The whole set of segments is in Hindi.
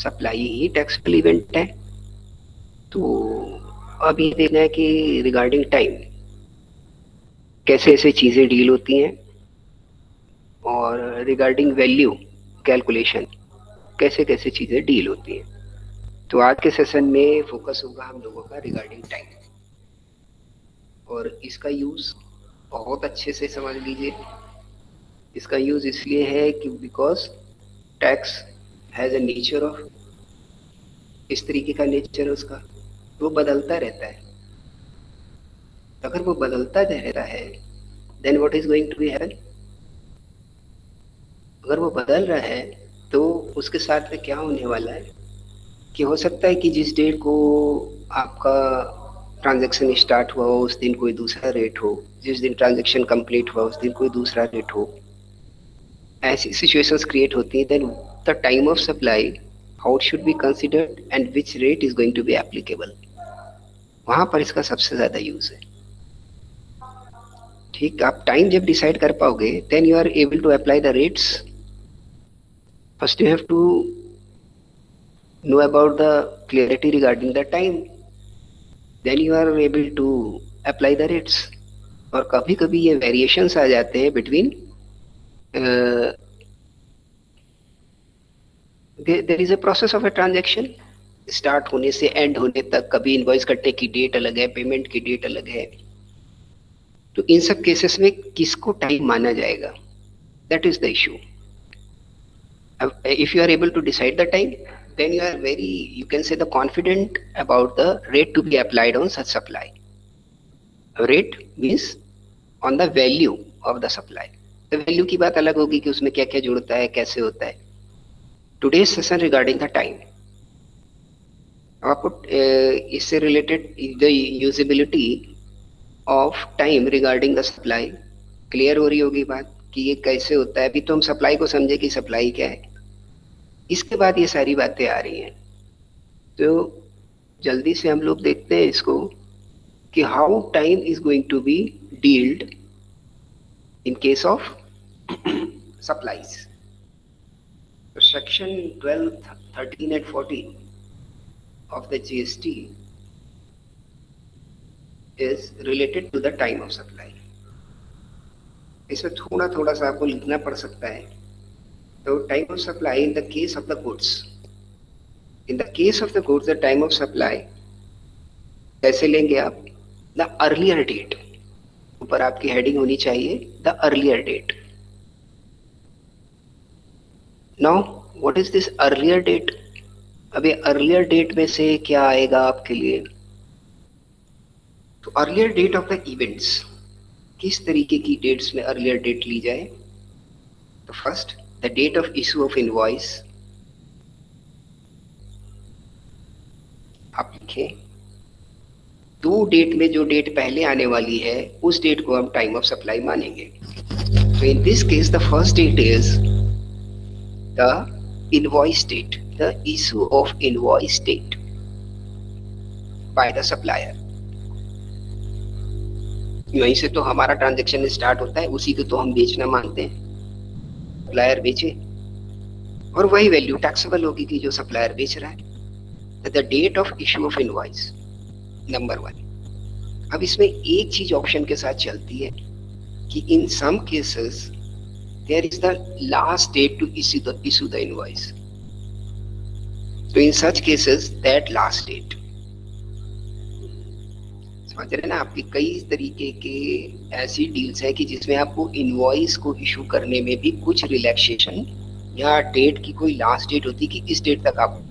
सप्लाई ही टैक्सेबल इवेंट है। तो अब ये देखना है कि रिगार्डिंग टाइम कैसे ऐसे चीजें डील होती हैं, और रिगार्डिंग वैल्यू कैलकुलेशन कैसे कैसे चीजें डील होती हैं। तो आज के सेशन में फोकस होगा हम लोगों का रिगार्डिंग टाइम, और इसका यूज बहुत अच्छे से समझ लीजिए। इसका यूज इसलिए है कि because tax has a nature of, इस तरीके का नेचर है उसका, वो बदलता रहता है। अगर वो बदलता रहता है then what is going to be happen, अगर वो बदल रहा है तो उसके साथ में क्या होने वाला है कि हो सकता है कि जिस डेट को आपका ट्रांजैक्शन स्टार्ट हुआ हो उस दिन कोई दूसरा रेट हो, जिस दिन ट्रांजैक्शन कंप्लीट हुआ उस दिन कोई दूसरा रेट हो। ऐसी सिचुएशंस क्रिएट होती हैं। Then the time of supply, how it should be considered and which rate is going to be applicable, वहां पर इसका सबसे ज्यादा यूज है। ठीक, आप टाइम जब डिसाइड कर पाओगे then you are able to apply the rates. First you have to know about the clarity regarding the time, then you are able to apply the rates. और कभी कभी ये वेरिएशंस आ जाते हैं between, there is a process of a transaction start होने से एंड होने तक। कभी इनवॉइस कटने की डेट अलग है, पेमेंट की डेट अलग है। तो इन सब केसेस में किसको टाइम माना जाएगा, that is the issue. If you are able to decide the time, then you are very, you can say, the confident about the rate to be applied on such supply. Rate means on the value of the supply. तो वैल्यू की बात अलग होगी कि उसमें क्या क्या जुड़ता है, कैसे होता है। Today session regarding the time, आपको इससे related the usability of time regarding the supply clear हो रही होगी बात कि ये कैसे होता है। अभी तो हम सप्लाई को समझे कि सप्लाई क्या है, इसके बाद ये सारी बातें आ रही हैं। तो जल्दी से हम लोग देखते हैं इसको कि how time is going to be dealt in case of supplies. तो section 12, 13 and 14 of the GST is related to the time of supply. इसमें थोड़ा थोड़ा सा आपको लिखना पड़ सकता है। तो time of supply in the case of the goods, in the case of the goods the time of supply कैसे लेंगे आप, द अर्लियर डेट, ऊपर आपकी हेडिंग होनी चाहिए the earlier date. Now what is this earlier date. अभी अर्लियर डेट में से क्या आएगा आपके लिए, तो earlier date of the events, किस तरीके की डेट्स में अर्लियर डेट ली जाए। तो first, the date of issue of invoice, आप लिखें दो डेट में जो डेट पहले आने वाली है उस डेट को हम टाइम ऑफ सप्लाई मानेंगे। तो in this case the first date is the invoice date, the issue of invoice date by the supplier. यहीं से तो हमारा ट्रांजेक्शन स्टार्ट होता है, उसी को तो हम बेचना मानते हैं। सप्लायर बेचे और वही वैल्यू टैक्सेबल होगी कि जो सप्लायर बेच रहा है। The date of issue of invoice, number one. अब इसमें एक चीज ऑप्शन के साथ चलती है कि in some cases there is the last date to issue the invoice. तो in such cases that last date, समझ रहे हैं ना, आपकी कई तरीके के ऐसी डील्स है कि जिसमें आपको इनवॉइस को इशू करने में भी कुछ रिलैक्सेशन या डेट की कोई लास्ट डेट होती है कि इस डेट तक आप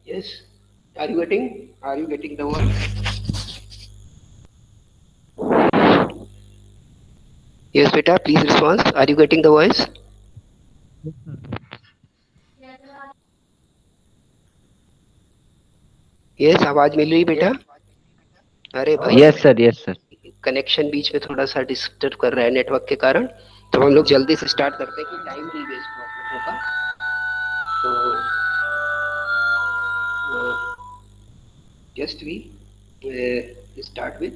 Yes. Are you getting? Are you getting the word? Yes, beta. Please respond. Are you getting the voice? Yes, आवाज मिल रही बेटा? अरे भाई, yes sir, yes sir. Connection बीच में थोड़ा सा डिस्टर्ब कर रहा है नेटवर्क के कारण, तो हम लोग जल्दी से स्टार्ट करते हैं कि टाइम नहीं वेस्ट हो आप लोगों का। तो just we start with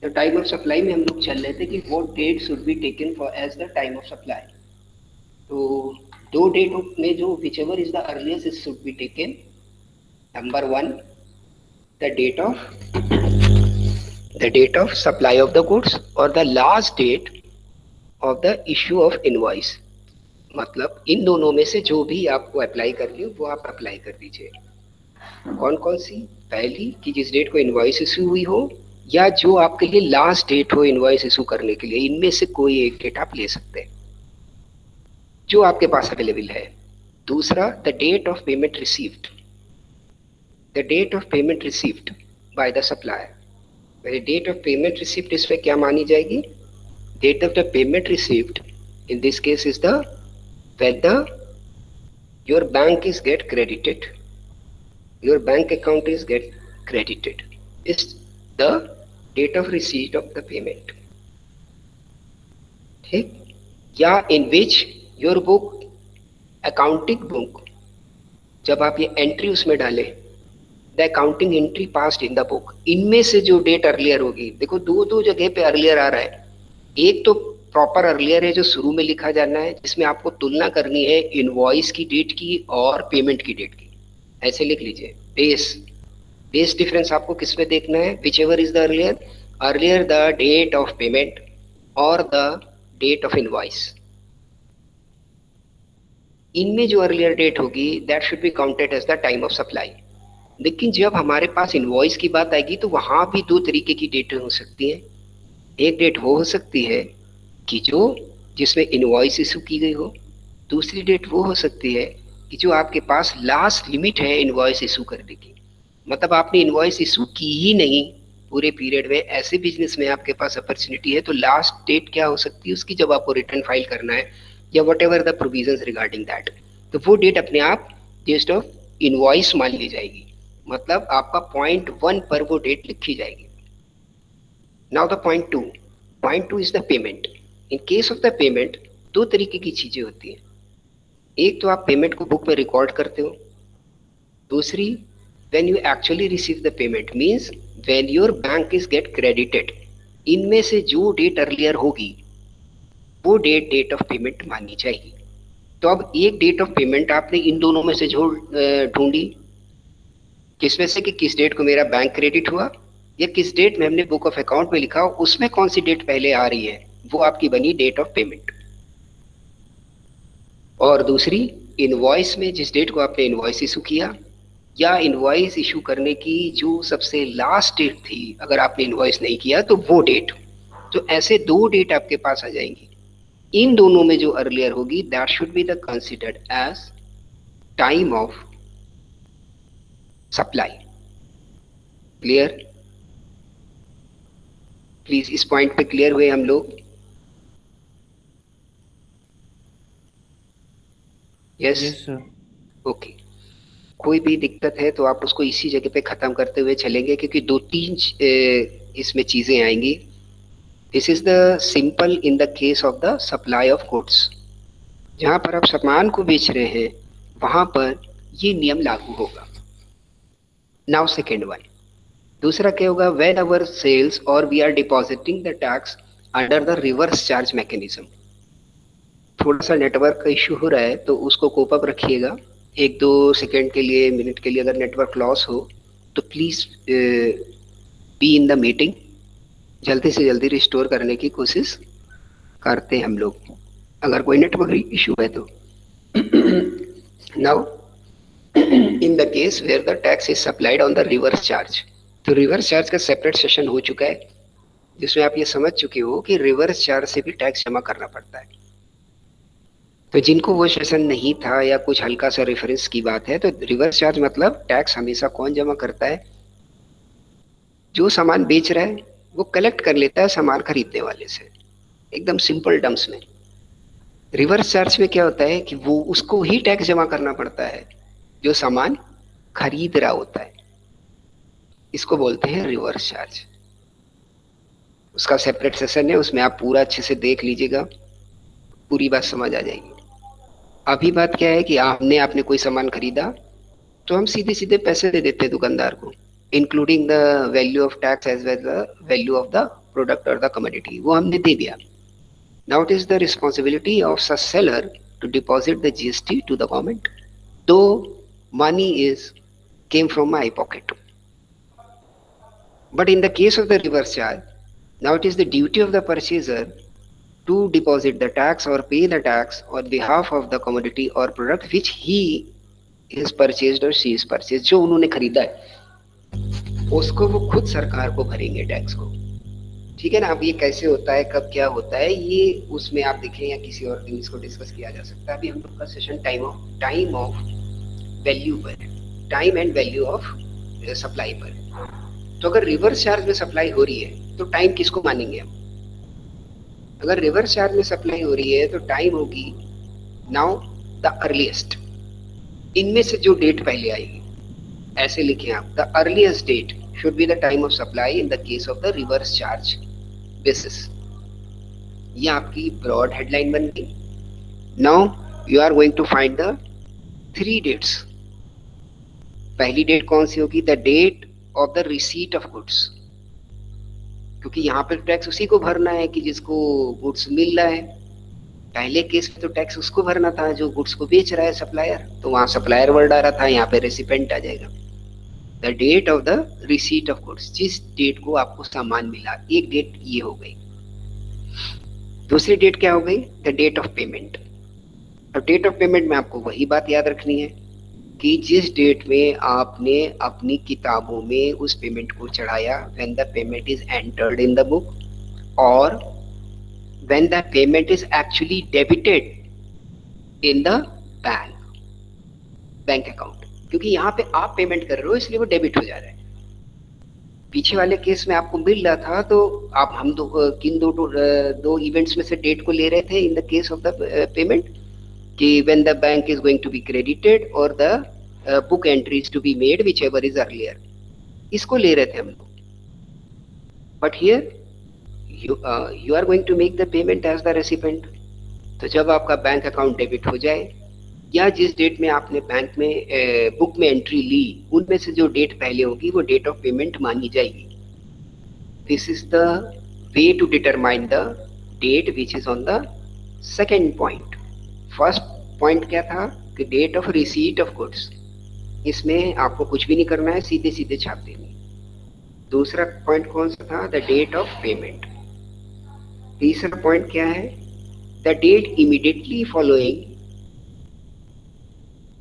the time of supply में हम लोग चल रहे थे कि what date should be taken for as the time of supply. तो दो डेट में जो whichever is the earliest it should be taken. Number one, the date of supply of the goods और the last date of the issue of invoice. मतलब इन दोनों में से जो भी आपको अप्लाई करनी हो वो आप अप्लाई कर दीजिए। कौन कौन सी? पहली कि जिस डेट को इनवॉइस इशू हुई हो, या जो आपके लिए लास्ट डेट हो इनवॉइस इशू करने के लिए, इनमें से कोई एक डेट आप ले सकते हैं जो आपके पास अवेलेबल है। दूसरा, the date of payment received, the date of payment received by the supplier. Date of payment received इसमें क्या मानी जाएगी? Date of the payment received in this case is the when the your bank is get credited, your bank account is get credited is the date of receipt of the payment। ठीक? या in which your book, accounting book, जब आप ये एंट्री उसमें डालें, the accounting entry passed in the book, इनमें से जो डेट अर्लियर होगी। देखो दो दो जगह पे अर्लियर आ रहा है। एक तो प्रॉपर अर्लियर है जो शुरू में लिखा जाना है, जिसमें आपको तुलना करनी है इनवॉइस की डेट की और पेमेंट की डेट की। ऐसे लिख लीजिए। बेस डिफरेंस आपको किस में देखना है? Whichever is the earlier, earlier the date of payment और द डेट ऑफ इनवॉइस। इनमें जो अर्लियर डेट होगी that should be counted as the time of supply. लेकिन जब हमारे पास इनवॉइस की बात आएगी तो वहां भी दो तरीके की डेटें हो सकती हैं। एक डेट वो हो सकती है कि जो जिसमें इनवॉइस इशू की गई हो। दूसरी डेट वो हो सकती है कि जो आपके पास लास्ट लिमिट है इनवॉइस इशू करने की। मतलब आपने इनवॉइस इशू की ही नहीं पूरे पीरियड में, ऐसे बिजनेस में आपके पास अपॉर्चुनिटी है, तो लास्ट डेट क्या हो सकती है उसकी, जब आपको रिटर्न फाइल करना है या what ever the provisions regarding that, तो वो डेट अपने आप डेट ऑफ इनवॉइस मान ली जाएगी। मतलब आपका पॉइंट 1 पर वो डेट लिखी जाएगी। Now the point two is the payment. In case of the payment दो तरीके की चीजें होती हैं। एक तो आप पेमेंट को बुक में रिकॉर्ड करते हो, दूसरी when you actually receive the payment means when your bank is get credited. इनमें से जो डेट अर्लियर होगी वो डेट ऑफ पेमेंट मानी जाएगी। तो अब एक डेट ऑफ पेमेंट आपने इन दोनों में से जो ढूंढी, किसमें से कि किस डेट को मेरा बैंक क्रेडिट हुआ या किस डेट में हमने बुक ऑफ अकाउंट में लिखा, उसमें कौन सी डेट पहले आ रही है, वो आपकी बनी डेट ऑफ पेमेंट। और दूसरी, इनवॉइस में जिस डेट को आपने इनवॉइस इशू किया या इनवॉइस इशू करने की जो सबसे लास्ट डेट थी, अगर आपने इनवॉइस नहीं किया तो वो डेट। तो ऐसे दो डेट आपके पास आ जाएंगी। इन दोनों में जो अर्लियर होगी that should be the considered as time of supply. Clear? Please इस पॉइंट पे क्लियर हुए हम लोग? Yes sir. ओके। कोई भी दिक्कत है तो आप उसको इसी जगह पे खत्म करते हुए चलेंगे, क्योंकि दो तीन इसमें चीजें आएंगी। This is the simple in the case of the supply of goods. जहां पर आप सामान को बेच रहे हैं वहां पर ये नियम लागू होगा। नाउ सेकेंड वन, दूसरा क्या होगा? व्हेन आवर सेल्स और we are depositing the tax under the reverse charge mechanism. थोड़ा सा नेटवर्क का इश्यू हो रहा है तो उसको कोप अप रखिएगा। 1-2 सेकेंड के लिए, मिनट के लिए अगर नेटवर्क लॉस हो तो please be in the meeting. जल्दी से जल्दी रिस्टोर करने की कोशिश करते हैं हम लोग, अगर कोई नेटवर्क इश्यू है तो। Now in the case where the tax is supplied on the reverse charge, तो रिवर्स चार्ज का सेपरेट सेशन हो चुका है जिसमें आप ये समझ चुके हो कि रिवर्स चार्ज से भी टैक्स जमा करना पड़ता है। तो जिनको वो सेशन नहीं था या कुछ हल्का सा रेफरेंस की बात है, तो रिवर्स चार्ज मतलब टैक्स हमेशा कौन जमा करता है? जो सामान बेच रहा है वो कलेक्ट कर लेता है सामान खरीदने वाले से, एकदम सिंपल टर्म्स में। रिवर्स चार्ज में क्या होता है कि वो उसको ही टैक्स जमा करना पड़ता है जो सामान खरीद रहा होता है। इसको बोलते हैं रिवर्स चार्ज। उसका सेपरेट सेशन है, उसमें आप पूरा अच्छे से देख लीजिएगा, पूरी बात समझ आ जाएगी। अभी बात क्या है कि आपने कोई सामान खरीदा, तो हम सीधे सीधे पैसे दे देते हैं दुकानदार को, including the value of tax as well the value of the product और द कमोडिटी, वो हमने दे दिया। Now it is the responsibility of such seller to deposit the GST to the government, though money is came from my pocket. But in the case of the reverse charge, now it is the duty of the purchaser to deposit the tax or pay the tax on behalf of the commodity or product which he is purchased or she is purchased। जो उन्होंने खरीदा है उसको वो खुद सरकार को भरेंगे टैक्स को। ठीक है ना? अब ये कैसे होता है, कब क्या होता है, ये उसमें आप देखें या किसी और दिन इसको डिस्कस किया जा सकता है। अभी हम लोग का सेशन टाइम ऑफ वैल्यू पर है, time and value of supply पर है। तो अगर रिवर्स चार्ज में सप्लाई हो रही है तो टाइम किसको मानेंगे हम? अगर रिवर्स चार्ज में सप्लाई हो रही है तो टाइम होगी नाउ द अर्लीस्ट, इनमें से जो डेट पहले आएगी। ऐसे लिखें आप, the earliest date should be the time of supply in the case of the reverse charge basis। ये आपकी broad headline बन गई। Now you are going to find the 3 dates। पहली डेट कौन सी होगी? The date of the receipt of goods, क्योंकि यहाँ पर टैक्स उसी को भरना है कि जिसको गुड्स मिल रहा है। पहले केस में तो टैक्स उसको भरना था जो गुड्स को बेच रहा है, सप्लायर, तो वहां सप्लायर वर्ड आ रहा था, यहाँ पे रेसिपेंट आ जाएगा। The date of the receipt of goods, जिस डेट को आपको सामान मिला, एक डेट ये हो गई। दूसरी डेट क्या हो गई? The date of payment. अब डेट ऑफ पेमेंट में आपको वही बात याद रखनी है कि जिस डेट में आपने अपनी किताबों में उस पेमेंट को चढ़ाया, when the payment is entered in the book, और when the payment is actually debited in the bank account, क्योंकि यहाँ पे आप पेमेंट कर रहे हो इसलिए वो डेबिट हो जा रहा है। पीछे वाले केस में आपको मिल रहा था, तो आप हम किन दो इवेंट्स में से डेट को ले रहे थे इन the case of the payment, कि when the bank is going to be credited or the book entry is to be made, whichever is earlier, इसको ले रहे थे हम लोग। But here you are going to make the payment as the recipient। तो जब आपका बैंक अकाउंट डेबिट हो जाए या जिस डेट में आपने बैंक में बुक में एंट्री ली, उनमें से जो डेट पहले होगी वो डेट ऑफ पेमेंट मानी जाएगी। This is the way to determine the date which is on the second point. First point क्या था कि date of receipt of goods, इसमें आपको कुछ भी नहीं करना है, सीधे सीधे छाप देंगे। दूसरा पॉइंट कौन सा था? The date of payment. तीसरा पॉइंट क्या है? The date immediately following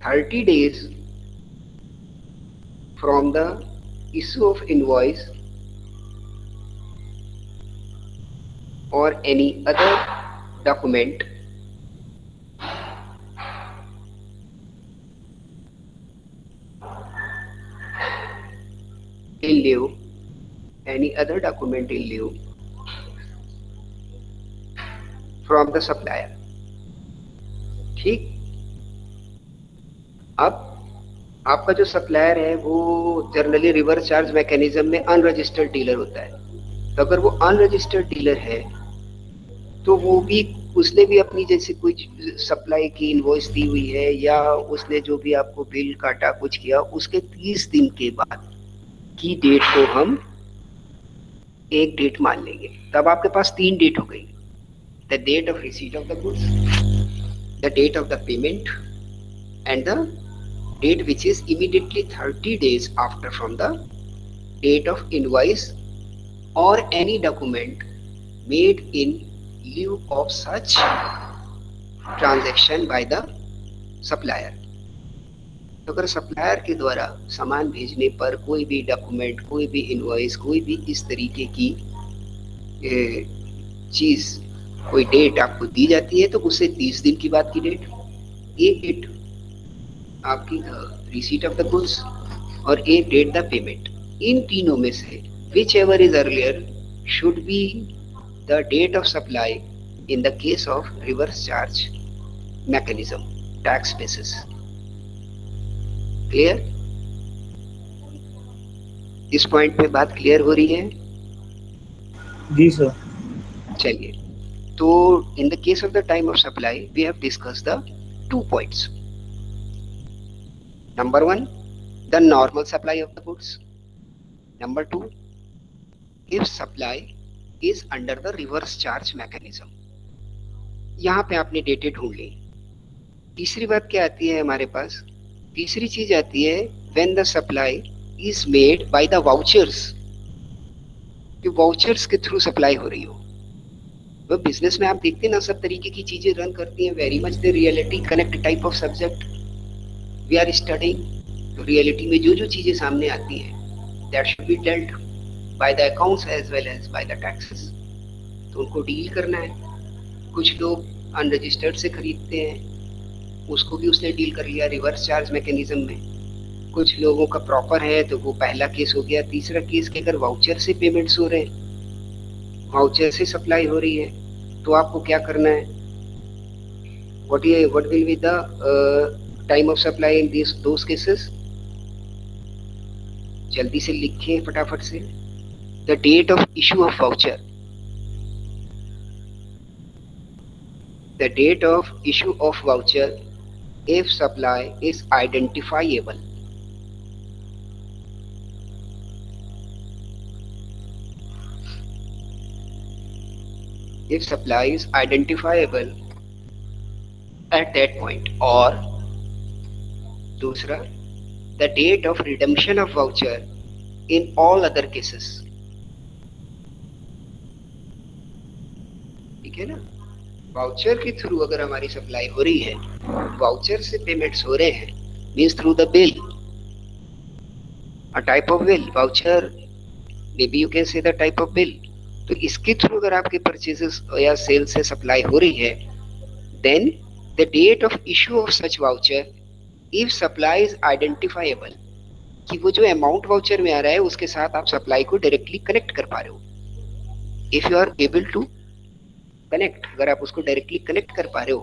30 days from the issue of invoice or any other document in lieu, any other document in lieu from the supplier। ठीक। अब आपका जो सप्लायर है वो जनरली रिवर्स चार्ज मैकेनिज्म में अनरजिस्टर्ड डीलर होता है। तो अगर वो अनरजिस्टर्ड डीलर है तो वो भी, उसने भी अपनी जैसे कुछ सप्लाई की इनवॉइस दी हुई है या उसने जो भी आपको बिल काटा कुछ किया, उसके 30 दिन के बाद की डेट को हम एक डेट मान लेंगे। तब आपके पास 3 डेट हो गई, the date of receipt of the goods, the date of the payment and the date which is immediately 30 days after from the date of invoice or any document made in lieu of such transaction by the supplier। तो अगर सप्लायर के द्वारा सामान भेजने पर कोई भी डॉक्यूमेंट, कोई भी इनवॉइस, कोई भी इस तरीके की चीज कोई डेट आपको दी जाती है तो उससे 30 दिन की बाद की डेट, एक डेट आपकी रिसीट ऑफ द गुड्स और एक डेट द पेमेंट। इन तीनों में से whichever is earlier should be the date of supply in the case of reverse charge mechanism tax basis. Clear? इस पॉइंट पे बात क्लियर हो रही है? जी सर। चलिए, तो in the case of the time of supply we have discuss the 2 points. Number 1, the normal supply of the goods. Number 2, if supply is under the reverse charge mechanism. यहाँ पे आपने डेटेड ढूंढ ली। तीसरी बात क्या आती है हमारे पास? तीसरी चीज आती है when the supply is made by the vouchers, जो वाउचर्स के थ्रू सप्लाई हो रही हो। वो बिजनेस में आप देखते हैं ना, सब तरीके की चीजें रन करती हैं, very much the reality connect type of subject we are studying. तो रियलिटी में जो जो चीजें सामने आती हैं that should be dealt by the accounts as well as by the taxes, तो उनको डील करना है। कुछ लोग अनरजिस्टर्ड से खरीदते हैं, उसको भी उसने डील कर लिया रिवर्स चार्ज मैकेनिज्म में। कुछ लोगों का प्रॉपर है तो वो पहला केस हो गया। तीसरा केस के अगर वाउचर से पेमेंट्स हो रहे हैं, वाउचर से सप्लाई हो रही है, तो आपको क्या करना है? What will be the time of supply in this those cases? जल्दी से लिखें फटाफट से। The date of issue of voucher, the date of issue of voucher if supply is identifiable. If supply is identifiable at that point, or दूसरा the date of redemption of voucher in all other cases. ठीक है ना? वाउचर के थ्रू अगर हमारी सप्लाई हो रही है, वाउचर से पेमेंट्स हो रहे हैं, means through the bill, a type of bill, voucher may be you can say the type of bill. तो इसके थ्रू अगर आपके परचेजेस या सेल से सप्लाई हो रही है, then the date of issue of such voucher if supply is identifiable, कि वो जो अमाउंट वाउचर में आ रहा है उसके साथ आप सप्लाई को डायरेक्टली कनेक्ट कर पा रहे हो। If you are able to connect, अगर आप उसको डायरेक्टली कनेक्ट कर पा रहे हो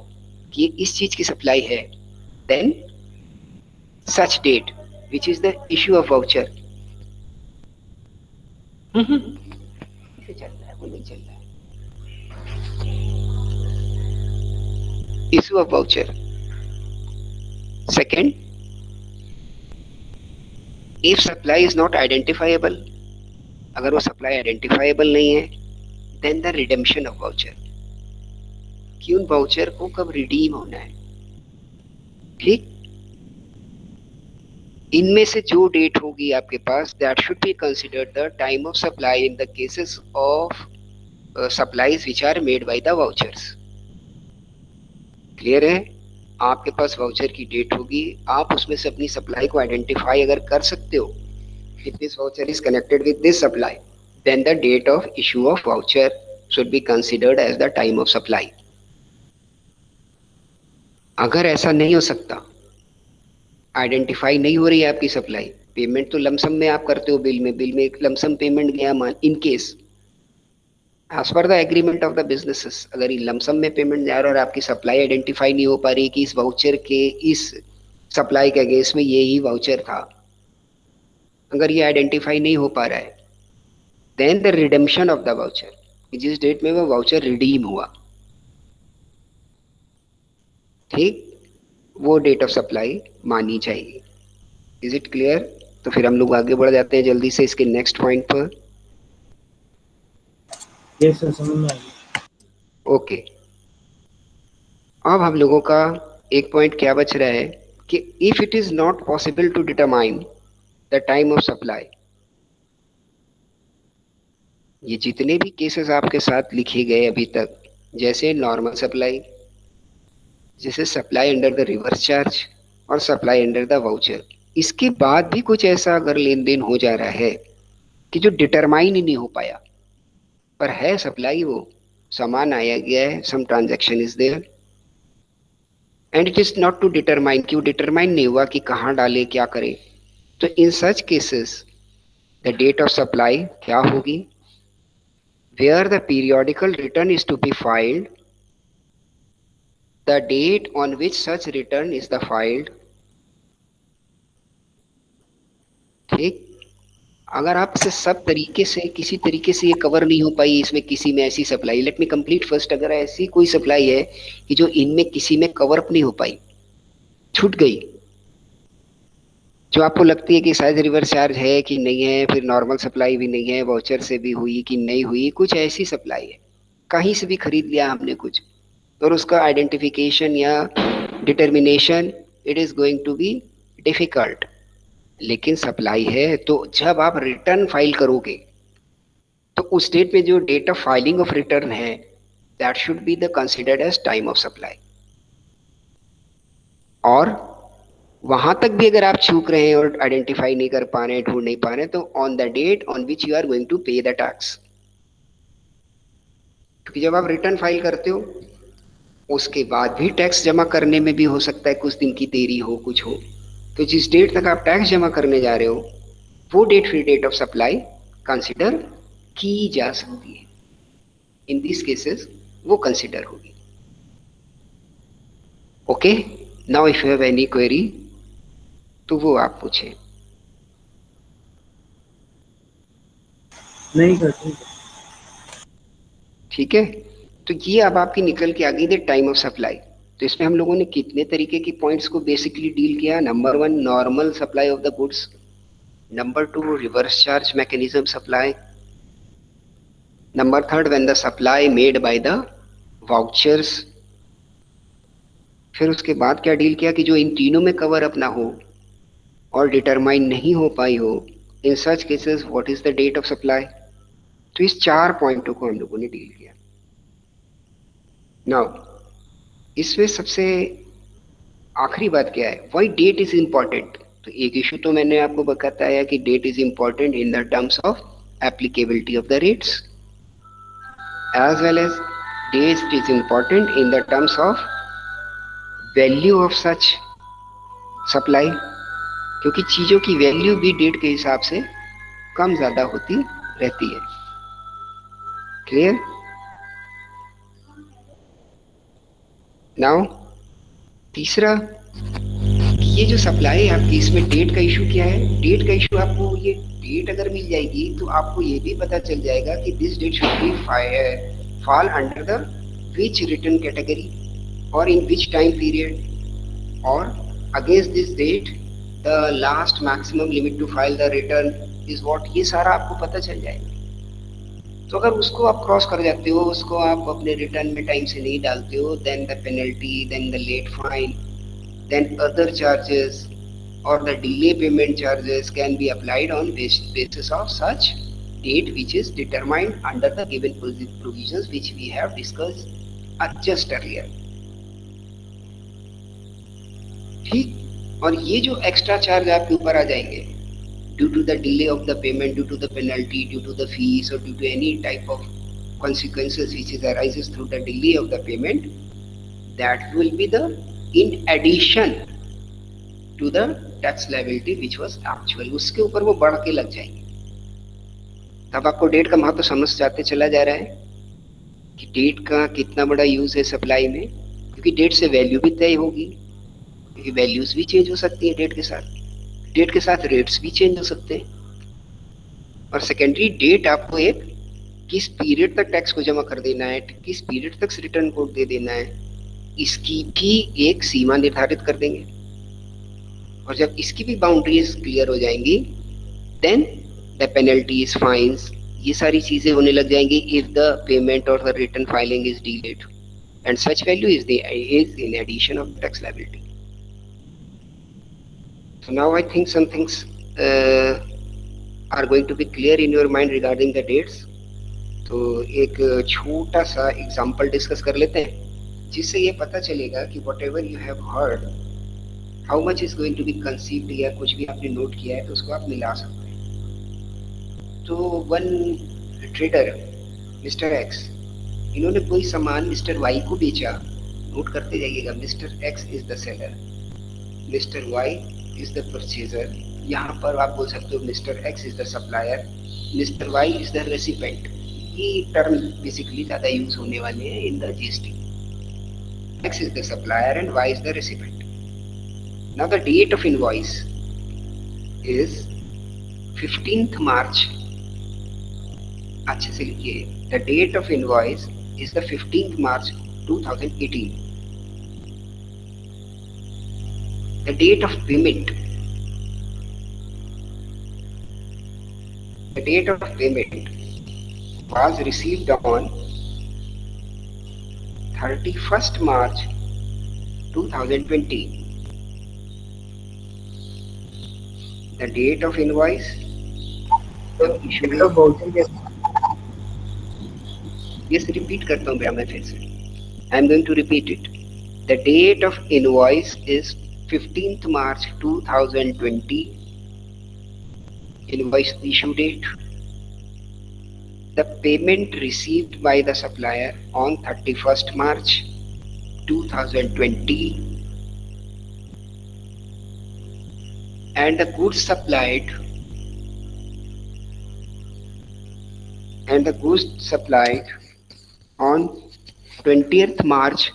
कि ये इस चीज की सप्लाई है, then such date which is the issue of voucher. इसे चल रहा है, वो नहीं चल रहा है। Issue of voucher. Second, if supply is not identifiable, अगर वो सप्लाई आइडेंटिफाइबल नहीं है, then the redemption of voucher, कि उन वाउचर को कब रिडीम होना है। ठीक, इनमें से जो डेट होगी आपके पास, that should be considered the time of supply in the cases of supplies which are made by the vouchers. Clear है? आपके पास वाउचर की डेट होगी, आप उसमें से अपनी सप्लाई को आइडेंटिफाई अगर कर सकते हो, if this voucher is connected with this supply, then the date of issue of voucher should be considered as the time of supply. अगर ऐसा नहीं हो सकता, आइडेंटिफाई नहीं हो रही है आपकी सप्लाई, पेमेंट तो लमसम में आप करते हो, बिल में एक लमसम पेमेंट गया मान, in case as per the agreement of the businesses, अगर ये लमसम में पेमेंट जा रहा है और आपकी सप्लाई आइडेंटिफाई नहीं हो पा रही कि इस वाउचर के, इस सप्लाई के अगेंस्ट में ये ही वाउचर था, अगर ये आइडेंटिफाई नहीं हो पा रहा है, then the redemption of the voucher, जिस डेट में वो वाउचर रिडीम हुआ, ठीक, वो डेट ऑफ सप्लाई मानी जाएगी। Is it clear? तो फिर हम लोग आगे बढ़ जाते हैं जल्दी से इसके नेक्स्ट पॉइंट पर। यस सर, समझ में आ गया। ओके, अब हम लोगों का एक पॉइंट क्या बच रहा है कि if it is not possible to determine the time of supply, ये जितने भी केसेस आपके साथ लिखे गए अभी तक, जैसे नॉर्मल सप्लाई, जैसे supply under the reverse charge और सप्लाई अंडर द वाउचर, इसके बाद भी कुछ ऐसा अगर लेन देन हो जा रहा है कि जो डिटरमाइन ही नहीं हो पाया, पर है सप्लाई, वो सामान आया गया है, some transaction is there and it is not to determine, क्यों डिटरमाइन नहीं हुआ कि कहाँ डाले क्या करें। तो in such cases the date of supply क्या होगी, where the periodical return is to be filed, the date on which such return is the filed। ठीक, अगर आपसे सब तरीके से किसी तरीके से ये कवर नहीं हो पाई इसमें किसी में ऐसी supply, let me complete first, अगर ऐसी कोई सप्लाई है कि जो इनमें किसी में कवर अप नहीं हो पाई, छूट गई, जो आपको लगती है कि शायद रिवर्स चार्ज है कि नहीं है, फिर नॉर्मल सप्लाई भी नहीं है, वाउचर से भी हुई कि नहीं हुई, कुछ ऐसी सप्लाई है, कहीं से भी खरीद लिया हमने कुछ, और उसका आइडेंटिफिकेशन या determination it is going to be difficult, लेकिन सप्लाई है। तो जब आप रिटर्न फाइल करोगे तो उस डेट में जो date of filing of return है that should be the considered as time of supply. और वहां तक भी अगर आप चूक रहे हैं और आइडेंटिफाई नहीं कर पा रहे हैं, ढूंढ नहीं पा रहे हैं, तो on the date on which you are going to pay the tax, क्योंकि जब आप रिटर्न फाइल करते हो उसके बाद भी टैक्स जमा करने में भी हो सकता है कुछ दिन की देरी हो, कुछ हो, तो जिस डेट तक आप टैक्स जमा करने जा रहे हो वो डेट फिर डेट ऑफ सप्लाई कंसिडर की जा सकती है। इन दिस केसेस वो कंसिडर होगी। Okay, now if you have any query तो वो आप पूछें। नहीं सर, ठीक है। ठीक है, तो ये अब आपकी निकल के आ गई द टाइम ऑफ सप्लाई। तो इसमें हम लोगों ने कितने तरीके की पॉइंट्स को बेसिकली डील किया। Number 1 normal supply of the goods, number 2 reverse charge mechanism supply, number 3 when the supply made by the vouchers. फिर उसके बाद क्या डील किया कि जो इन तीनों में कवर अप ना हो और डिटरमाइन नहीं हो पाई हो, in such cases what is the date of supply. तो इस 4 पॉइंटों को हम लोगों ने डील किया। नाउ इसमें सबसे आखिरी बात क्या है, वाई डेट इज इंपॉर्टेंट। तो एक इशू तो मैंने आपको बताया कि date is important in the terms of applicability of the rates, as well as date is important in the terms of value of such supply, क्योंकि चीजों की वैल्यू भी डेट के हिसाब से कम ज्यादा होती रहती है। क्लियर। नाउ तीसरा, ये जो सप्लाई है आपकी, इसमें डेट का इशू क्या है। डेट का इशू आपको, ये डेट अगर मिल जाएगी तो आपको ये भी पता चल जाएगा कि this date should be fall under the which return category और इन विच टाइम पीरियड, और against this date the last maximum limit to file the return is what, ये सारा आपको पता चल जाएगा। तो अगर उसको आप क्रॉस कर जाते हो, उसको आप अपने रिटर्न में टाइम से नहीं डालते हो, then the penalty, then the late fine, then other charges और the delay payment charges can be applied on basis of such date which is determined under the given provisions which we have discussed just earlier। ठीक, और ये जो एक्स्ट्रा चार्ज आपके ऊपर आ जाएंगे due to the delay of the payment, due to the penalty, due to the fees, or due to any type of consequences which is arises through the delay of the payment, that will be the in addition to the tax liability which was actual, उसके ऊपर वो बढ़ के लग जाएंगे। तब आपको डेट का महत्व समझ जाते चला जा रहा है कि डेट का कितना बड़ा यूज है सप्लाई में, क्योंकि डेट से वैल्यू भी तय होगी, क्योंकि वैल्यूज भी चेंज हो सकती है डेट के साथ, डेट के साथ रेट्स भी चेंज हो सकते हैं। और सेकेंडरी डेट आपको एक किस पीरियड तक टैक्स को जमा कर देना है, किस पीरियड तक रिटर्न कोड दे देना है, इसकी भी एक सीमा निर्धारित कर देंगे। और जब इसकी भी बाउंड्रीज क्लियर हो जाएंगी, देन द पेनल्टीज, फाइन्स, ये सारी चीजें होने लग जाएंगी इफ द पेमेंट और the return filing is delayed and such value is in addition of tax liability. So now I think some things are going to be clear in your mind regarding the dates। तो एक छोटा सा एग्जांपल डिस्कस कर लेते हैं जिससे ये पता चलेगा कि whatever you have heard, how much is going to be conceived, या कुछ भी आपने नोट किया है तो उसको आप मिला सकते हैं। तो वन ट्रेडर मिस्टर एक्स इन्होंने कोई सामान मिस्टर वाई को बेचा, नोट करते जाइएगा, mister X is the seller, mister Y is the purchaser, यहाँ पर आप बोल सकते हो mister X is the supplier, mister Y is the recipient. ये टर्म बेसिकली ज्यादा यूज होने वाले हैं in the GST. X is the supplier and Y is the recipient. Now the date of invoice is 15th March। अच्छे से लिखिए, the date of invoice is the 15th March 2018। The date of payment. The date of payment was received on 31st March 2020. The date of invoice. Yes, repeat करता हूँ भैया मैं फिर से. I am going to repeat it. The date of invoice is 15th March 2020, invoice issue date. The payment received by the supplier on 31st March 2020, and the goods supplied on 20th March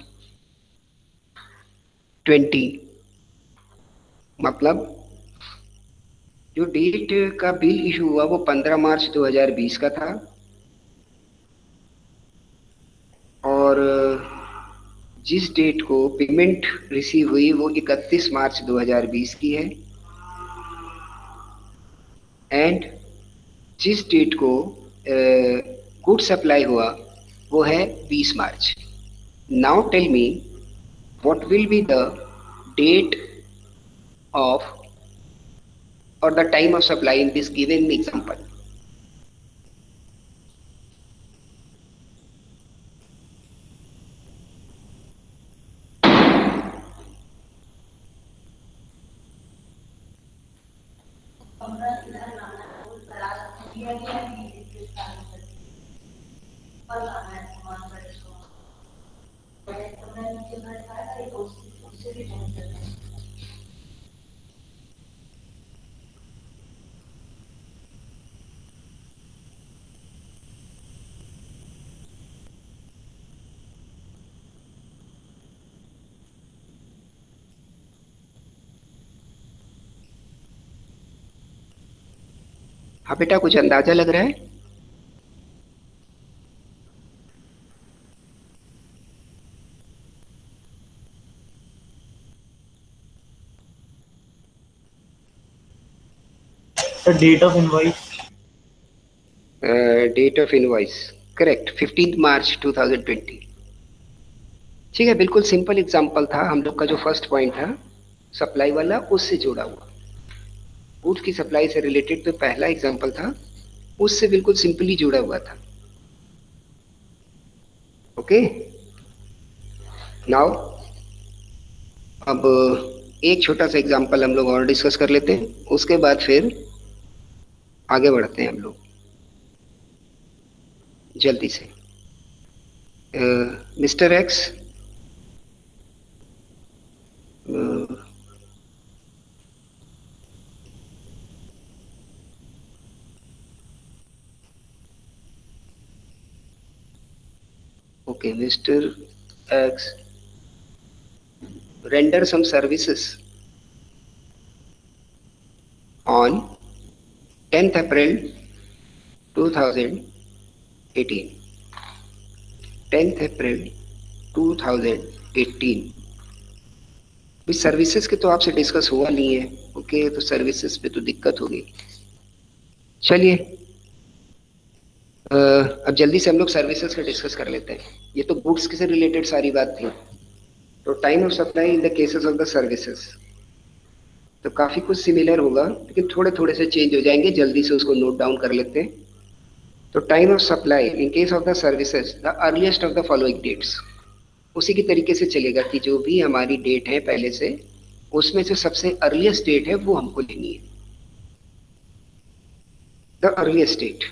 20। मतलब जो डेट का बिल इशू हुआ वो 15 मार्च 2020 का था, और जिस डेट को पेमेंट रिसीव हुई वो 31 मार्च 2020 की है, एंड जिस डेट को गुड सप्लाई हुआ वो है 20 March. Now tell me what will be the date of or the time of supply in this given example. हाँ बेटा, कुछ अंदाजा लग रहा है? The date of invoice. Date of invoice, correct, 15th March 2020। ठीक है, बिल्कुल सिंपल एग्जांपल था। हम लोग का जो फर्स्ट पॉइंट था सप्लाई वाला, उससे जुड़ा हुआ, गुड्स की सप्लाई से रिलेटेड तो पहला एग्जांपल था, उससे बिल्कुल सिंपली जुड़ा हुआ था। ओके, नाउ अब एक छोटा सा एग्जांपल हम लोग और डिस्कस कर लेते हैं, उसके बाद फिर आगे बढ़ते हैं हम लोग जल्दी से। Mister x, okay, Mr. X render some services on 10th April 2018। 10th April 2018। भी सर्विसेज के तो आपसे डिस्कस हुआ नहीं है। ओके, तो सर्विसेज पे तो दिक्कत होगी। चलिए अब जल्दी से हम लोग सर्विसेज का डिस्कस कर लेते हैं। ये तो गुड्स से रिलेटेड सारी बात थी। तो time of supply in the cases of the services तो काफी कुछ सिमिलर होगा, लेकिन थोड़े थोड़े से चेंज हो जाएंगे। जल्दी से उसको नोट डाउन कर लेते हैं। तो time of supply in case of the services the earliest of the following dates, उसी की तरीके से चलेगा कि जो भी हमारी डेट है पहले से, उसमें से सबसे अर्लीस्ट डेट है वो हमको लेनी है। द अर्लीस्ट डेट,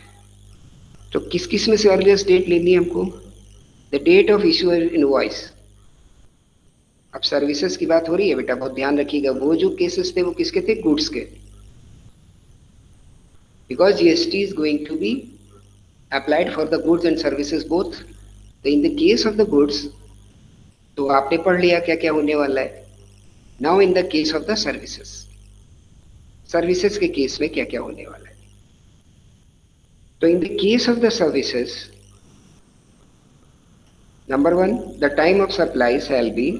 तो किस किस में से अर्लीस्ट डेट लेनी है हमको? The date of issue invoice. अब सर्विसेज की बात हो रही है बेटा, बहुत ध्यान रखिएगा। वो जो केसेस थे वो किसके थे? गुड्स के। Because GST is going to be applied for the goods and services both. तो in the case of the goods तो आपने पढ़ लिया क्या क्या होने वाला है। Now in the case of the services, services के केस में क्या क्या होने वाला है। तो in the case of the services, number one, the time of supply shall be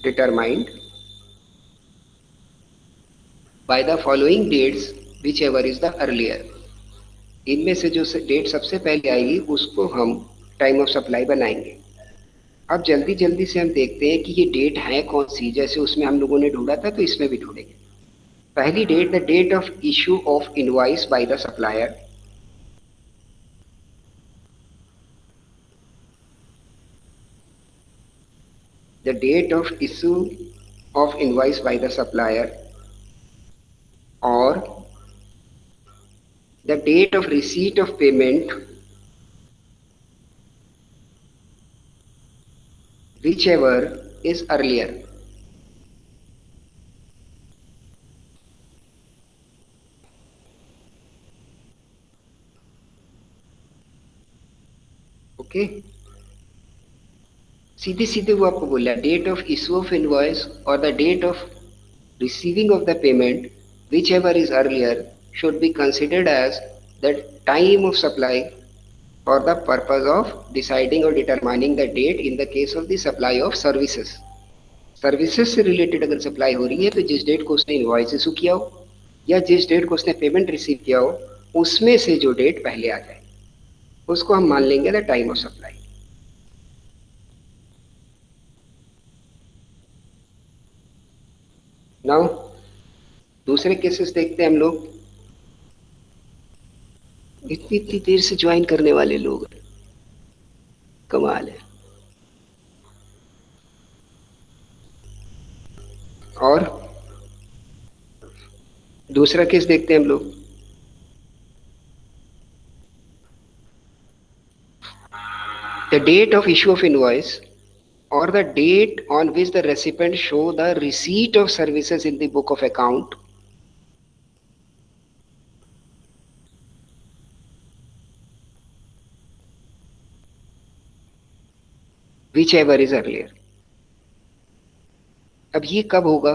determined by the following dates whichever is the earlier। इनमें से जो डेट सबसे पहले आएगी उसको हम टाइम ऑफ सप्लाई बनाएंगे। अब जल्दी जल्दी से हम देखते हैं कि ये डेट है कौन सी, जैसे उसमें हम लोगों ने ढूंढा था तो इसमें भी ढूंढेंगे। पहली date, the date of issue of invoice by the supplier. The date of issue of invoice by the supplier or the date of receipt of payment whichever is earlier। Okay, सीधे सीधे वो आपको बोला date of issue of invoice और the date of receiving of the payment whichever is earlier should be considered as the time of supply for the purpose of deciding or determining the date in the case of the supply of services। Services से रिलेटेड अगर सप्लाई हो रही है तो जिस डेट को उसने इनवॉइस इशू किया हो या जिस डेट को उसने पेमेंट रिसीव किया हो उसमें से जो डेट पहले आ जाए उसको हम मान लेंगे the time of supply. Now दूसरे केसेस देखते हैं हम लोग। इतनी इतनी देर से ज्वाइन करने वाले लोग, कमाल है। और दूसरा केस देखते हैं हम लोग। The date of issue of invoice or the date on which the recipient show the receipt of services in the book of account whichever is earlier। अब ये कब होगा?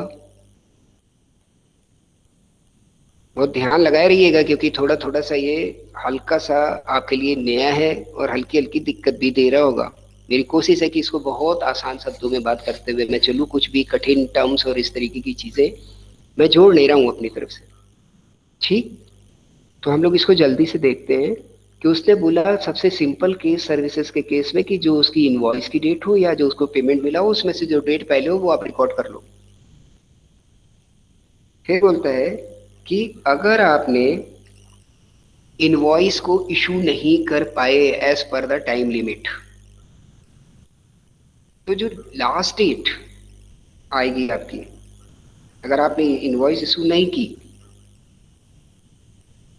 बहुत ध्यान लगाए रहिएगा क्योंकि थोड़ा थोड़ा सा ये हल्का सा आपके लिए नया है और हल्की हल्की दिक्कत भी दे रहा होगा। मेरी कोशिश है कि इसको बहुत आसान शब्दों में बात करते हुए मैं चलूँ, कुछ भी कठिन टर्म्स और इस तरीके की चीजें मैं जोड़ नहीं रहा हूं अपनी तरफ से। ठीक, तो हम लोग इसको जल्दी से देखते हैं कि उसने बोला सबसे सिंपल केस सर्विसेज के केस में कि जो उसकी इनवॉइस की डेट हो या जो उसको पेमेंट मिला हो उसमें से जो डेट पहले हो वो आप रिकॉर्ड कर लो। फिर बोलता है कि अगर आपने इनवॉइस को इशू नहीं कर पाए as per the time limit तो जो लास्ट डेट आएगी आपकी, अगर आपने इनवॉइस इशू नहीं की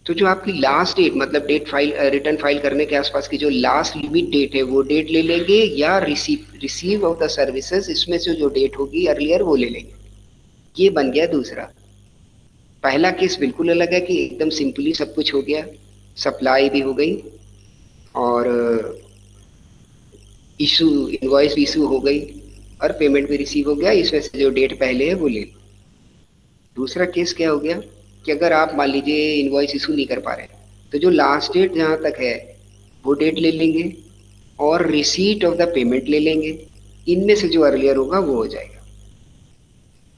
तो जो आपकी लास्ट डेट मतलब डेट फाइल रिटर्न फाइल करने के आसपास की जो लास्ट लिमिट डेट है वो डेट ले लेंगे या रिसीव ऑफ द सर्विसेज इसमें से जो डेट होगी अर्लियर वो ले लेंगे। ये बन गया दूसरा। पहला केस बिल्कुल अलग है कि एकदम सिंपली सब कुछ हो गया, सप्लाई भी हो गई और इशू इनवॉइस भी इशू हो गई और पेमेंट भी रिसीव हो गया, इसमें से जो डेट पहले है वो ले लो। दूसरा केस क्या हो गया कि अगर आप मान लीजिए इनवॉइस इशू नहीं कर पा रहे तो जो लास्ट डेट जहाँ तक है वो डेट ले लेंगे और रिसीट ऑफ द पेमेंट ले लेंगे, इनमें से जो अर्लियर होगा वो हो जाएगा।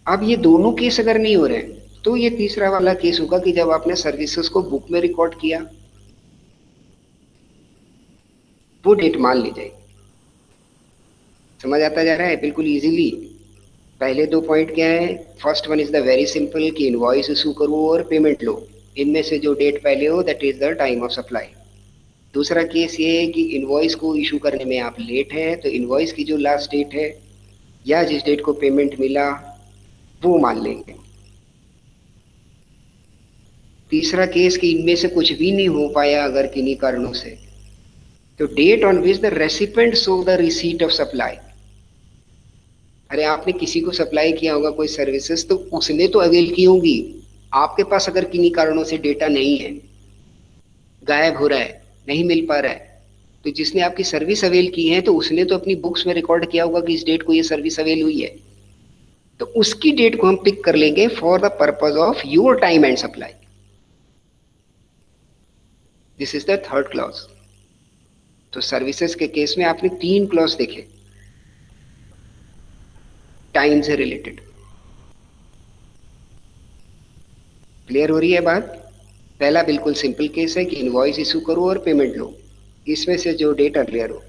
अब ये दोनों केस अगर नहीं हो रहे हैं तो ये तीसरा वाला केस होगा कि जब आपने सर्विसेज को बुक में रिकॉर्ड किया वो डेट मान ली जाएगी। समझ आता जा रहा है बिल्कुल इजीली। पहले दो पॉइंट क्या है? First one is the very simple कि इनवॉइस इशू करो और पेमेंट लो, इनमें से जो डेट पहले हो that is the time of supply. दूसरा केस ये है कि इनवॉइस को इशू करने में आप लेट है तो इनवॉइस की जो लास्ट डेट है या जिस डेट को पेमेंट मिला वो मान लेंगे। तीसरा केस कि इनमें से कुछ भी नहीं हो पाया अगर किन्हीं कारणों से तो date on which the recipient so the receipt of supply. अरे आपने किसी को सप्लाई किया होगा कोई सर्विसेज, तो उसने तो अवेल की होंगी। आपके पास अगर किन्हीं कारणों से डेटा नहीं है, गायब हो रहा है, नहीं मिल पा रहा है, तो जिसने आपकी सर्विस अवेल की है तो उसने तो अपनी बुक्स में रिकॉर्ड किया होगा कि इस डेट को ये सर्विस अवेल हुई है। तो उसकी डेट को हम पिक कर लेंगे for the purpose of your time and supply. This is the third clause. तो सर्विसेज के केस में आपने 3 क्लॉज देखे टाइम से रिलेटेड। क्लियर हो रही है बात? पहला बिल्कुल सिंपल केस है कि इनवॉइस इशू करो और पेमेंट लो, इसमें से जो डेट अर्लियर हो।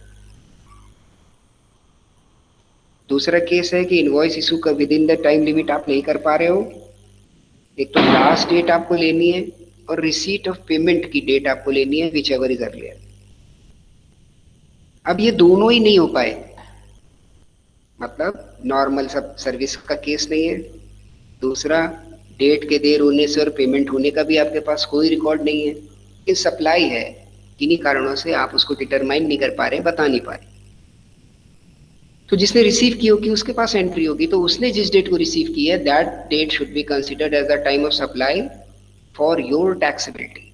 दूसरा केस है कि इनवॉइस इशू का with in the time limit आप नहीं कर पा रहे हो। एक तो लास्ट डेट आपको लेनी है और रिसीट ऑफ पेमेंट की डेट आपको लेनी है, विच एवर इज अर्लियर। अब ये दोनों ही नहीं हो पाए, मतलब नॉर्मल सब सर्विस का केस नहीं है। दूसरा, डेट के देर होने से और पेमेंट होने का भी आपके पास कोई रिकॉर्ड नहीं है। ये सप्लाई है, किन्हीं कारणों से आप उसको डिटरमाइन नहीं कर पा रहे, बता नहीं पा रहे। तो जिसने रिसीव की होगी उसके पास एंट्री होगी, तो उसने जिस डेट को रिसीव की है that date should be considered as the time of supply for your taxability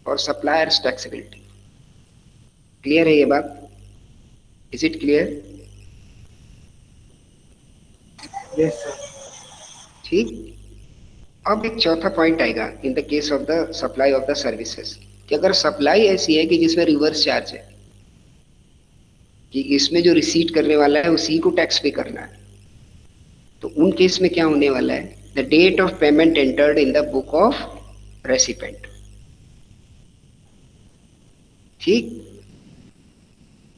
और सप्लायर्स टैक्सेबिलिटी। क्लियर है ये बात? Is it clear? Yes sir. ठीक। अब एक चौथा पॉइंट आएगा in the case of the supply of the services, कि अगर सप्लाई ऐसी है कि जिसमें रिवर्स चार्ज है, कि इसमें जो रिसीट करने वाला है उसी को टैक्स पे करना है, तो उन केस में क्या होने वाला है? The date of payment entered in the book of recipient. ठीक।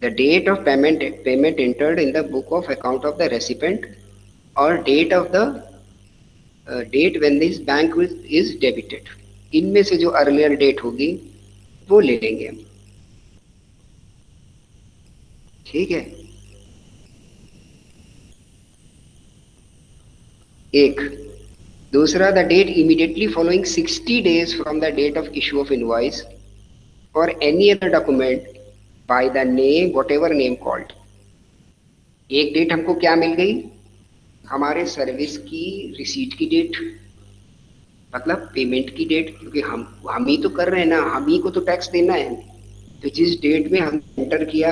The date of payment entered in the book of account of the recipient और date of the date when this bank is debited, इनमें से जो अर्लियर डेट होगी वो ले लेंगे हम। ठीक है। एक। दूसरा, the date immediately following 60 days from the date of issue of invoice और any other document by the name whatever name called. एक डेट हमको क्या मिल गई? हमारे सर्विस की रिसीट की डेट, मतलब पेमेंट की डेट, क्योंकि हम ही तो कर रहे हैं ना, हम ही को तो टैक्स देना है। तो जिस डेट में हम एंटर किया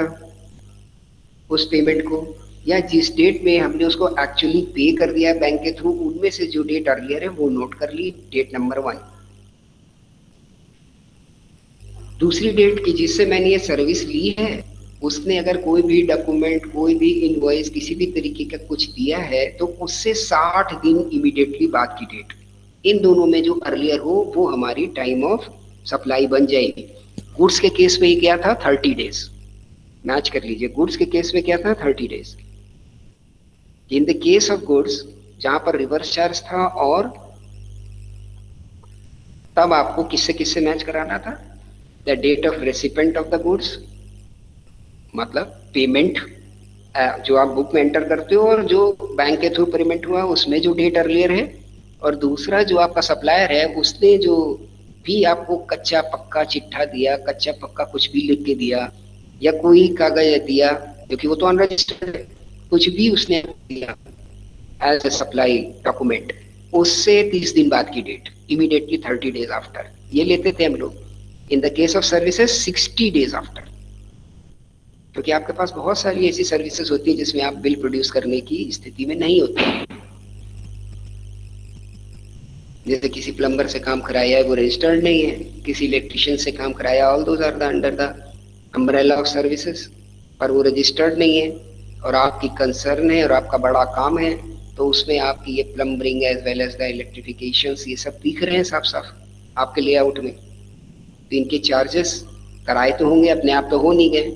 उस पेमेंट को, या जिस डेट में हमने उसको एक्चुअली पे कर दिया बैंक के थ्रू, उनमें से जो डेट अर्लियर है वो नोट कर ली, डेट नंबर 1। दूसरी डेट की जिससे मैंने ये सर्विस ली है, उसने अगर कोई भी डॉक्यूमेंट, कोई भी इनवॉइस, किसी भी तरीके का कुछ दिया है, तो उससे 60 दिन इमीडिएटली बाद की डेट, इन दोनों में जो अर्लियर हो वो हमारी टाइम ऑफ सप्लाई बन जाएगी। गुड्स के केस में ये क्या था? 30 days। मैच कर लीजिए, गुड्स के केस में क्या था? 30 days। In the case of goods जहां पर रिवर्स चार्ज था, और तब आपको किससे किससे मैच कराना था? The date of recipient of the goods, मतलब पेमेंट जो आप बुक में एंटर करते हो और जो बैंक के थ्रू पेमेंट हुआ उसमें जो डेट अर्लियर है, और दूसरा जो आपका सप्लायर है उसने जो भी आपको कच्चा पक्का चिट्ठा दिया, कच्चा पक्का कुछ भी लिख के दिया, या कोई कागज दिया, क्योंकि वो तो अनरजिस्टर्ड है, कुछ भी उसने दिया एज ए सप्लाई डॉक्यूमेंट, उससे 30 दिन बाद की डेट, इमीडिएटली 30 days आफ्टर, ये लेते थे हम लोग। इन the case of services 60 days after, क्योंकि आपके पास बहुत सारी ऐसी सर्विसेज होती है जिसमें आप बिल प्रोड्यूस करने की स्थिति में नहीं होते। जैसे किसी प्लम्बर से काम कराया है, वो रजिस्टर्ड नहीं है, किसी इलेक्ट्रिशियन से काम कराया, all those are the under the umbrella of services, पर वो रजिस्टर्ड नहीं है और आपकी कंसर्न है और आपका बड़ा काम है, तो उसमें आपकी ये plumbing as well as the electrification, ये सब दिख रहे हैं साफ साफ आपके लेआउट में। तो इनके चार्जेस कराए तो होंगे, अपने आप तो हो नहीं गए,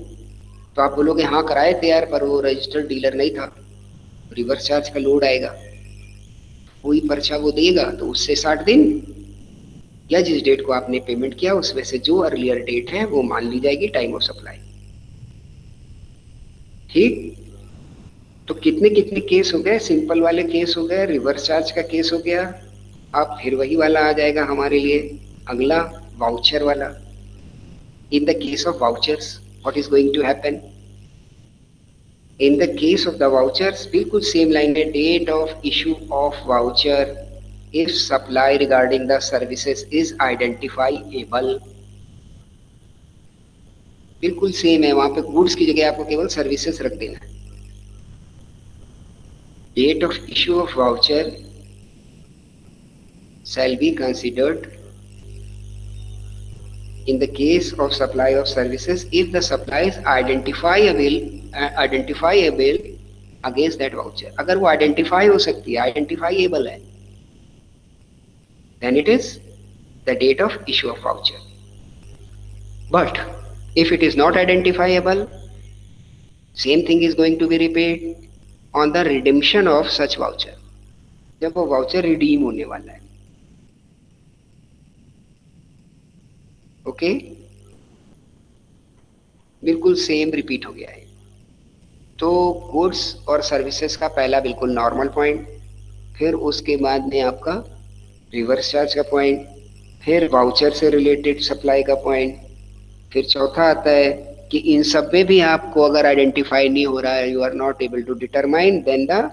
तो आप बोलोगे हाँ कराए थे यार, पर वो रजिस्टर्ड डीलर नहीं था, रिवर्स चार्ज का लोड आएगा, कोई पर्चा वो देगा, तो उससे 60 दिन, या जिस डेट को आपने पेमेंट किया उसमें से जो अर्लियर डेट है वो मान ली जाएगी टाइम ऑफ सप्लाई। ठीक। तो कितने कितने केस हो गए? सिंपल वाले केस हो गए, रिवर्स चार्ज का केस हो गया। अब फिर वही वाला आ जाएगा हमारे लिए अगला, वाउचर वाला। इन the case of vouchers, what is going to happen? In the case of the vouchers, बिल्कुल सेम लाइन है, date of issue of voucher if supply regarding the services is identifiable. बिल्कुल सेम है, वहां पे गुड्स की जगह आपको केवल सर्विसेज रख देना है. Date of issue of voucher shall be considered in the case of supply of services if the supply is identifiable against that voucher. अगर वो आइडेंटिफाई हो सकती है, आइडेंटिफाइएबल है, then it is the date of issue of voucher. But if it is not identifiable, same thing is going to be repeated on the redemption of such voucher. जब वो वाउचर रिडीम होने वाला है. ओके, बिल्कुल सेम रिपीट हो गया है. तो गुड्स और सर्विसेज का पहला बिल्कुल नॉर्मल पॉइंट, फिर उसके बाद में आपका रिवर्स चार्ज का पॉइंट, फिर वाउचर से रिलेटेड सप्लाई का पॉइंट, फिर चौथा आता है कि इन सब में भी आपको अगर आइडेंटिफाई नहीं हो रहा है, you are not able to determine, then the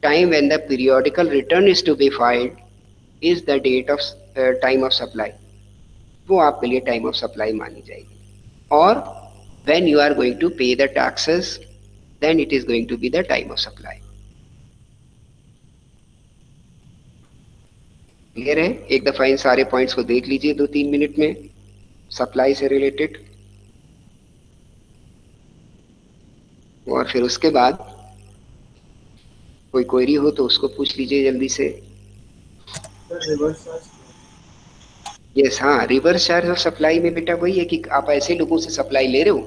time when the periodical return is to be filed is the date of time of supply. वो आपके लिए टाइम ऑफ सप्लाई मानी जाएगी. और when you are going to pay the taxes, then it is going to be the time of supply. Clear है? एक दफा इन सारे पॉइंट्स को देख लीजिए 2-3 मिनट में, सप्लाई से रिलेटेड. और फिर उसके बाद कोई क्वेरी हो तो उसको पूछ लीजिए जल्दी से. यस, हाँ, रिवर्स चार्ज ऑफ सप्लाई में बेटा वही है कि आप ऐसे लोगों से सप्लाई ले रहे हो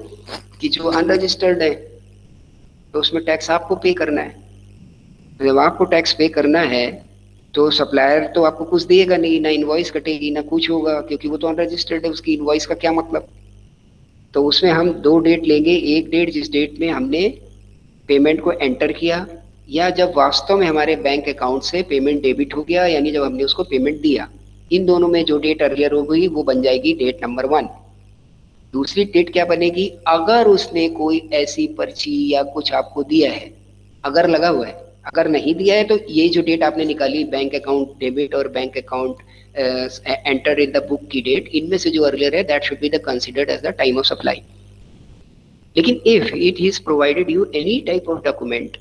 कि जो अनरजिस्टर्ड है, तो उसमें टैक्स आपको पे करना है. जब आपको टैक्स पे करना है तो सप्लायर तो आपको कुछ देगा नहीं, ना इनवॉइस कटेगी ना कुछ होगा, क्योंकि वो तो अनरजिस्टर्ड है, उसकी इनवॉइस का क्या मतलब. तो उसमें हम 2 डेट लेंगे. एक डेट जिस डेट में हमने पेमेंट को एंटर किया, या जब वास्तव में हमारे बैंक अकाउंट से पेमेंट डेबिट हो गया, यानी जब हमने उसको पेमेंट दिया. इन दोनों में जो डेट अर्लियर हो गई वो बन जाएगी डेट नंबर 1. दूसरी डेट क्या बनेगी? अगर उसने कोई ऐसी पर्ची या कुछ आपको दिया है, अगर लगा हुआ है, अगर नहीं दिया है तो ये जो डेट आपने निकाली बैंक अकाउंट डेबिट और bank account enter in the book की डेट, इनमें से जो अर्लियर है that should be the considered as the time of supply. लेकिन if it is provided you any type of document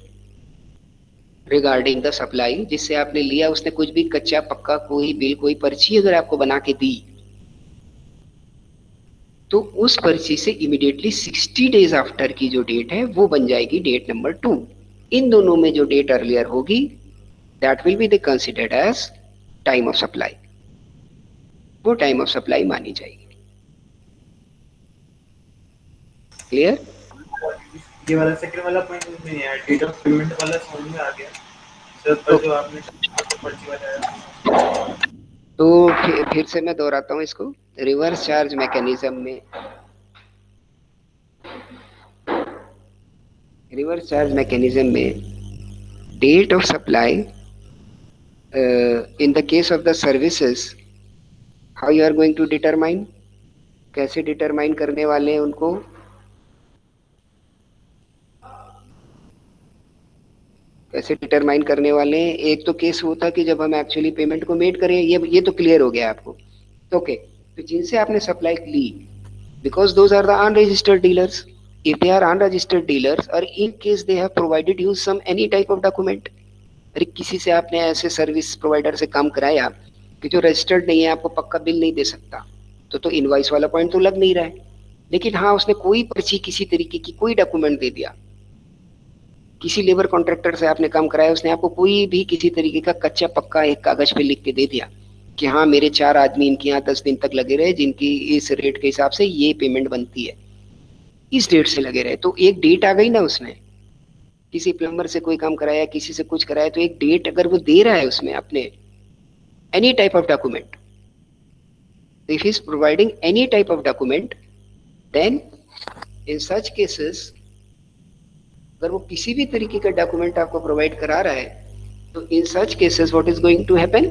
regarding the supply, जिससे आपने लिया, उसने कुछ भी कच्चा पक्का कोई बिल कोई पर्ची अगर आपको बना के दी, तो उस पर्ची से इमीडिएटली 60 डेज आफ्टर की जो डेट है वो बन जाएगी डेट नंबर 2. इन दोनों में जो डेट अर्लियर होगी that will be the considered as time of supply. वो टाइम ऑफ सप्लाई मानी जाएगी. क्लियर? ये वाला सेकंड वाला पॉइंट में नहीं है, डेट ऑफ पेमेंट वाला समझ में आ गया सर, पर जो आपने पर्ची बताया. तो फिर से मैं दोहराता हूँ इसको. रिवर्स चार्ज मैकेनिज्म में, रिवर्स चार्ज मैकेनिज्म में date of supply in the case of the services, how you are going to determine, कैसे डिटरमाइन करने वाले हैं उनको? कैसे डिटरमाइन करने वाले हैं? एक तो केस होता कि जब हम एक्चुअली पेमेंट को मेड करें, ये तो क्लियर हो गया आपको. ओके, तो जिनसे आपने सप्लाई ली, because those are the unregistered dealers. If they are unregistered dealers or in case they have provided you some any type of document, अरे किसी से आपने ऐसे सर्विस प्रोवाइडर से काम कराया कि जो रजिस्टर्ड नहीं है, आपको पक्का बिल नहीं दे सकता, तो इनवॉइस वाला पॉइंट तो लग नहीं रहा है. लेकिन हाँ, उसने कोई पर्ची किसी तरीके की कोई डॉक्यूमेंट दे दिया, किसी लेबर कॉन्ट्रैक्टर से आपने काम कराया, उसने आपको कोई भी किसी तरीके का कच्चा पक्का एक कागज पे लिख के दे दिया कि हाँ मेरे 4 आदमी इनके यहाँ 10 दिन तक लगे रहे, जिनकी इस रेट के हिसाब से ये पेमेंट बनती है, इस डेट से लगे रहे. तो एक डेट आ गई ना उसमें. किसी प्लम्बर से कोई काम कराया, किसी से कुछ कराया, तो एक डेट अगर वो दे रहा है उसमें अपने any type of document, if is providing any type of document, then in such cases, अगर वो किसी भी तरीके का डॉक्यूमेंट आपको प्रोवाइड करा रहा है, तो in such cases what is going to happen,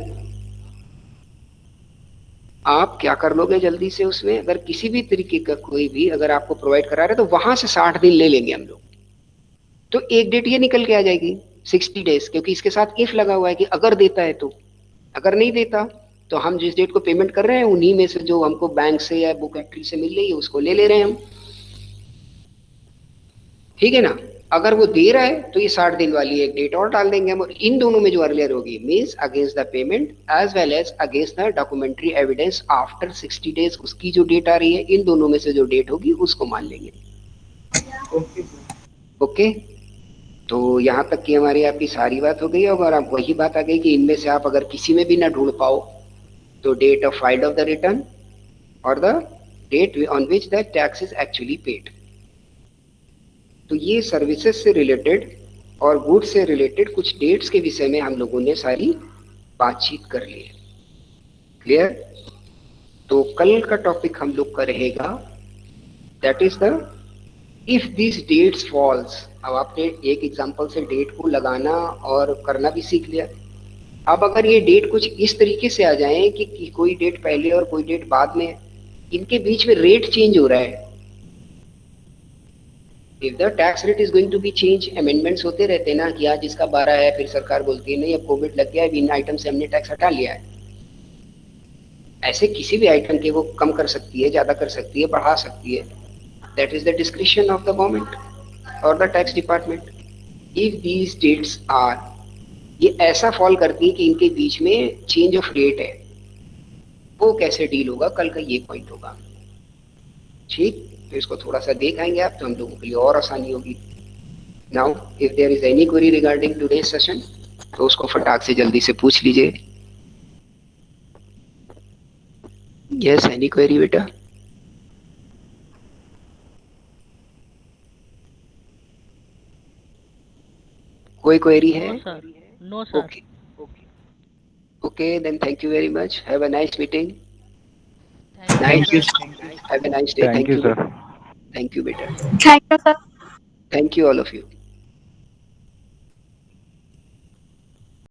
आप क्या कर लोगे जल्दी से उसमें, अगर किसी भी तरीके का कोई भी अगर आपको प्रोवाइड करा रहे तो वहां से 60 दिन ले लेंगे हम लोग। तो एक डेट ये निकल के आ जाएगी 60 डेज, क्योंकि इसके साथ इफ लगा हुआ है कि अगर देता है तो, अगर नहीं देता तो हम जिस डेट को पेमेंट कर रहे हैं उन्हीं में से जो हमको बैंक से या बुक एंट्री से मिल रही है उसको ले ले रहे हैं हम। ठीक है ना। अगर वो दे रहा है तो ये 60 दिन वाली एक डेट और डाल देंगे हम, और इन दोनों में जो अर्लियर होगी means against the payment as well as against the documentary evidence after 60 days, उसकी जो डेट आ रही है इन दोनों में से जो डेट होगी उसको मान लेंगे। ओके, तो यहाँ तक की हमारी आपकी सारी बात हो गई। और आप वही बात आ गई कि इनमें से आप अगर किसी में भी ना ढूंढ पाओ तो date of file of the return और the date on which the tax is actually paid. तो ये सर्विसेज से रिलेटेड और गुड्स से रिलेटेड कुछ डेट्स के विषय में हम लोगों ने सारी बातचीत कर ली है। क्लियर। तो कल का टॉपिक हम लोग का रहेगा that is the if this dates falls. अब आपने एक एग्जांपल से डेट को लगाना और करना भी सीख लिया। अब अगर ये डेट कुछ इस तरीके से आ जाए कि कोई डेट पहले और कोई डेट बाद में, इनके बीच में रेट चेंज हो रहा है, if the tax rate is going to be change, amendments होते रहते हैं ना कि आज इसका 12 है, फिर सरकार बोलती है नहीं अब कोविड लग गया है, इन आइटम से हमने टैक्स हटा लिया है। ऐसे किसी भी आइटम के वो कम कर सकती है, ज्यादा कर सकती है, बढ़ा सकती है। That is the description of the government और the tax department. If these dates are, ये ऐसा फॉल करती है कि इनके बीच में चेंज ऑफ रेट है, वो कैसे डील होगा, कल का ये पॉइंट होगा। ठीक, तो इसको थोड़ा सा देख आएंगे आप तो हम लोगों के लिए और आसानी होगी। Now if there is any query regarding today's session तो उसको फटाक से जल्दी से पूछ लीजिए। यस, एनी क्वेरी बेटा? कोई क्वेरी है? No sir. Okay okay, then thank you very much, have a nice meeting. Thank you. Have a nice day. Thank you, sir. Thank you बेटा। Thank you, sir. Thank you all of you.